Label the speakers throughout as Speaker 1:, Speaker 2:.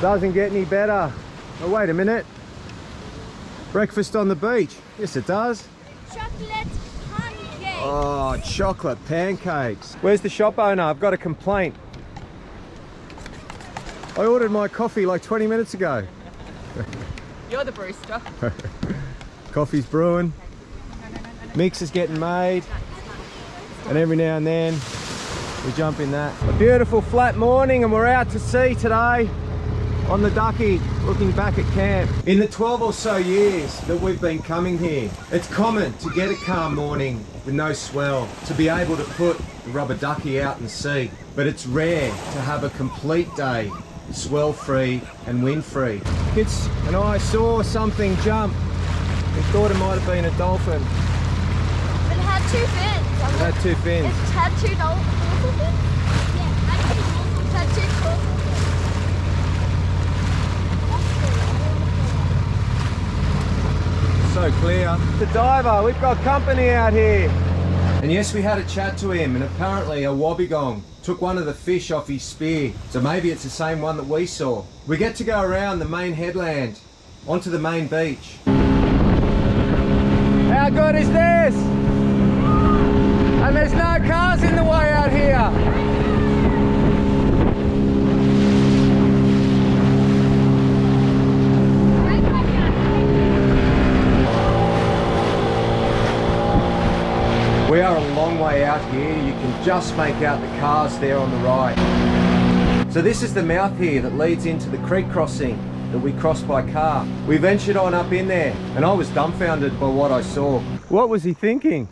Speaker 1: Doesn't get any better. Oh, wait a minute. Breakfast on the beach. Yes, it does.
Speaker 2: Chocolate pancakes.
Speaker 1: Oh, chocolate pancakes. Where's the shop owner? I've got a complaint. I ordered my coffee like 20 minutes ago.
Speaker 3: You're the barista.
Speaker 1: Coffee's brewing. Mix is getting made. And every now and then we jump in that. A beautiful flat morning and we're out to sea today on the Ducky, looking back at camp. In the 12 or so years that we've been coming here, it's common to get a calm morning with no swell, to be able to put the rubber ducky out in the sea. But it's rare to have a complete day swell free and wind free. Kids and I saw something jump. We thought it might have been a dolphin.
Speaker 2: It had two fins.
Speaker 1: It had two fins.
Speaker 2: It had two dorsal fins? Yeah, it had two dorsal fins.
Speaker 1: So clear. The diver, we've got company out here. And yes, we had a chat to him, and apparently a wobbegong took one of the fish off his spear. So maybe it's the same one that we saw. We get to go around the main headland onto the main beach. How good is this? And there's no cars in the way out here. We are a long way out here. You can just make out the cars there on the right. So this is the mouth here that leads into the creek crossing that we crossed by car. We ventured on up in there and I was dumbfounded by what I saw. What was he thinking?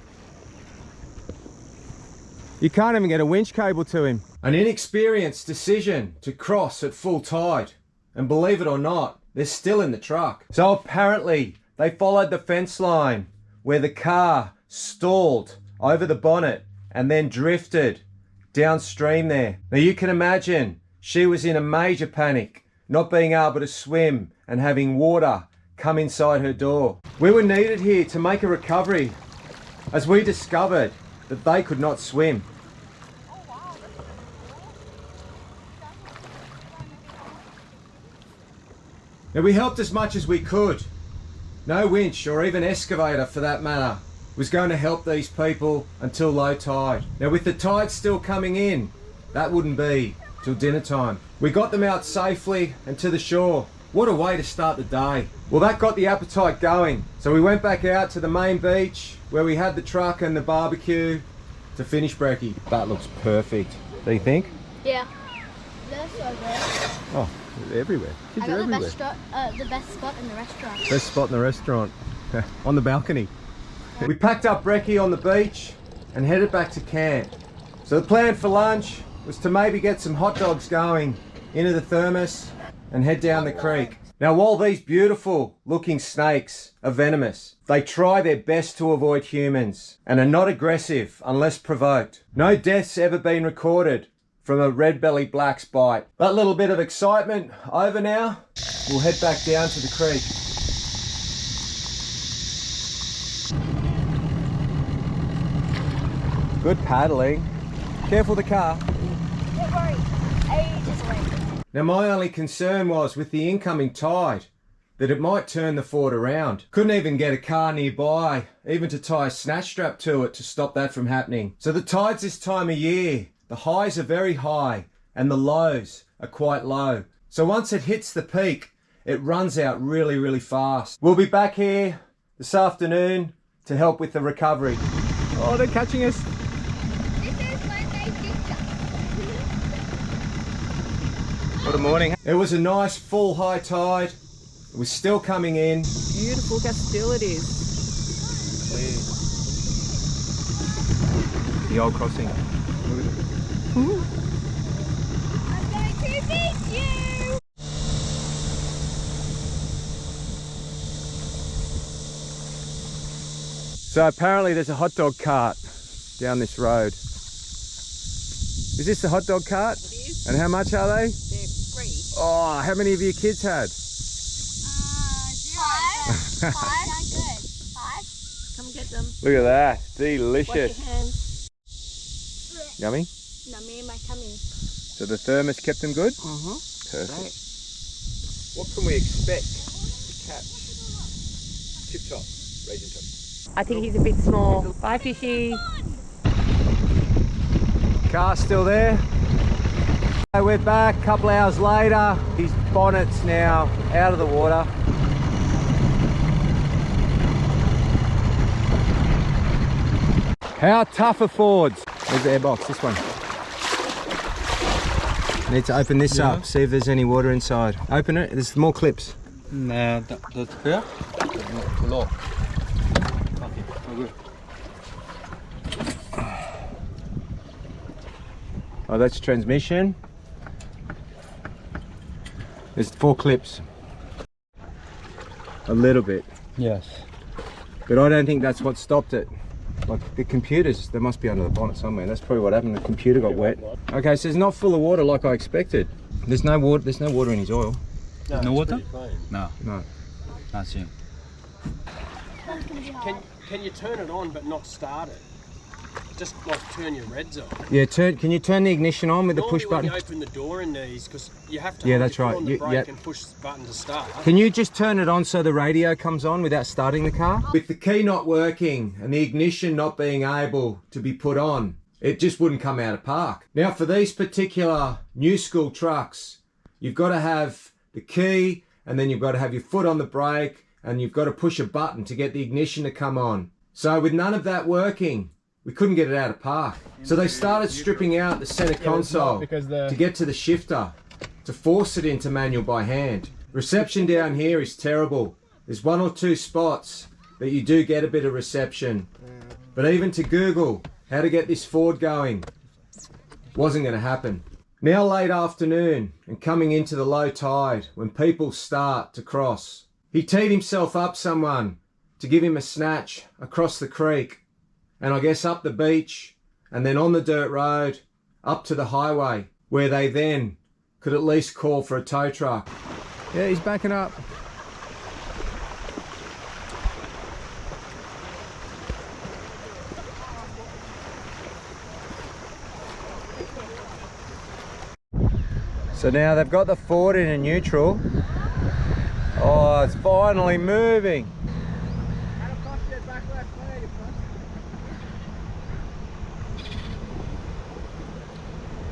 Speaker 1: You can't even get a winch cable to him. An inexperienced decision to cross at full tide. And believe it or not, they're still in the truck. So apparently they followed the fence line where the car stalled over the bonnet and then drifted downstream there. Now you can imagine she was in a major panic, not being able to swim and having water come inside her door. We were needed here to make a recovery as we discovered that they could not swim. Now we helped as much as we could. No winch or even excavator for that matter was going to help these people until low tide. Now with the tide still coming in, that wouldn't be till dinner time. We got them out safely and to the shore. What a way to start the day. Well, that got the appetite going. So we went back out to the main beach where we had the truck and the barbecue to finish brekkie. That looks perfect. Do you think?
Speaker 2: Yeah. They're so good.
Speaker 1: Oh, they're everywhere. Kids
Speaker 2: I got
Speaker 1: are everywhere.
Speaker 2: the best spot in the restaurant.
Speaker 1: Best spot in the restaurant. On the balcony. We packed up brekkie on the beach and headed back to camp. So the plan for lunch was to maybe get some hot dogs going into the thermos and head down the creek. Now while these beautiful looking snakes are venomous, they try their best to avoid humans and are not aggressive unless provoked. No deaths ever been recorded from a red-bellied black's bite. That little bit of excitement over now, we'll head back down to the creek. Good paddling. Careful the car.
Speaker 2: Don't worry. Ages away.
Speaker 1: Now my only concern was with the incoming tide that it might turn the fort around. Couldn't even get a car nearby, even to tie a snatch strap to it to stop that from happening. So the tides this time of year, the highs are very high and the lows are quite low. So once it hits the peak, it runs out really, really fast. We'll be back here this afternoon to help with the recovery. Oh, they're catching us. What a morning. It was a nice full high tide. It was still coming in.
Speaker 3: Beautiful hostilities.
Speaker 1: Clear. The old crossing. Look at it.
Speaker 2: I'm going to meet you!
Speaker 1: So apparently there's a hot dog cart down this road. Is this the hot dog cart?
Speaker 3: It is.
Speaker 1: And how much are they?
Speaker 3: They're free.
Speaker 1: Oh, how many of your kids had?
Speaker 2: 5. 5. Good. 5.
Speaker 3: Come get them.
Speaker 1: Look at that.
Speaker 3: Wash
Speaker 1: Delicious.
Speaker 3: your hands.
Speaker 1: Yummy?
Speaker 2: No, me and my tummy.
Speaker 1: So the thermos kept them good?
Speaker 3: Mm-hmm.
Speaker 1: Perfect.
Speaker 3: Right.
Speaker 1: What can we expect to catch? Tip top, raging top.
Speaker 3: I think he's a bit small. Bye, fishy.
Speaker 1: Car's still there. We're back a couple hours later. His bonnet's now out of the water. How tough are Fords? There's the airbox, this one. Need to open this up, see if there's any water inside. Open it, there's more clips.
Speaker 4: Nee, dat ver? Te laag.
Speaker 1: Oh, that's transmission. There's 4 clips. A little bit.
Speaker 4: Yes.
Speaker 1: But I don't think that's what stopped it. Like the computers, they must be under the bonnet somewhere. That's probably what happened. The computer got wet. Okay, so it's not full of water like I expected. There's no water. There's no water in his oil.
Speaker 4: No water? No.
Speaker 1: No.
Speaker 4: Nothing.
Speaker 5: Can you turn it on but not start it? Just like turn your reds off.
Speaker 1: Yeah. Can you turn the ignition on with the push button?
Speaker 5: When you open the door in these, because you have to.
Speaker 1: Yeah,
Speaker 5: hold
Speaker 1: that's
Speaker 5: your
Speaker 1: right.
Speaker 5: foot on the
Speaker 1: You-
Speaker 5: brake
Speaker 1: yep.
Speaker 5: and push the button to start.
Speaker 1: Can you just turn it on so the radio comes on without starting the car? With the key not working and the ignition not being able to be put on, it just wouldn't come out of park. Now for these particular new school trucks, you've got to have the key and then you've got to have your foot on the brake and you've got to push a button to get the ignition to come on. So with none of that working, we couldn't get it out of park. So they started stripping out the center console to get to the shifter, to force it into manual by hand. Reception down here is terrible. There's 1 or 2 spots that you do get a bit of reception. But even to Google how to get this Ford going, wasn't going to happen. Now late afternoon and coming into the low tide when people start to cross. He teed himself up someone to give him a snatch across the creek and I guess up the beach and then on the dirt road up to the highway where they then could at least call for a tow truck. Yeah, he's backing up. So now they've got the Ford in a neutral. Oh, it's finally moving.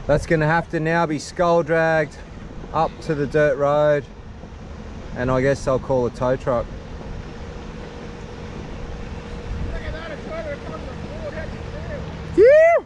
Speaker 1: That's going to have to now be skull dragged up to the dirt road and I guess they'll call a tow truck. Yeah.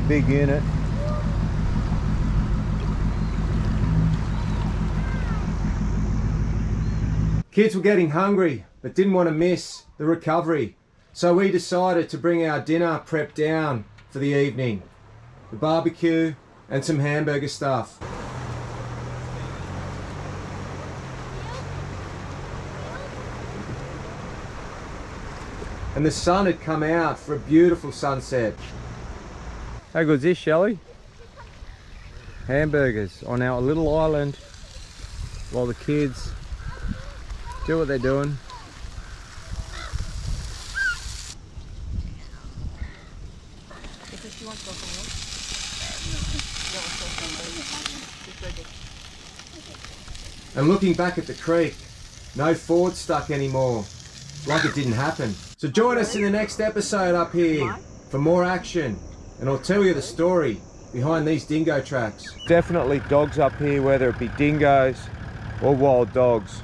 Speaker 1: Big unit. Kids were getting hungry but didn't want to miss the recovery, so we decided to bring our dinner prep down for the evening. The barbecue and some hamburger stuff. And the sun had come out for a beautiful sunset. How good's this, Shelley? Hamburgers on our little island while the kids do what they're doing. And looking back at the creek, no Ford stuck anymore, like it didn't happen. So join us in the next episode up here for more action. And I'll tell you the story behind these dingo tracks. Definitely dogs up here, whether it be dingoes or wild dogs.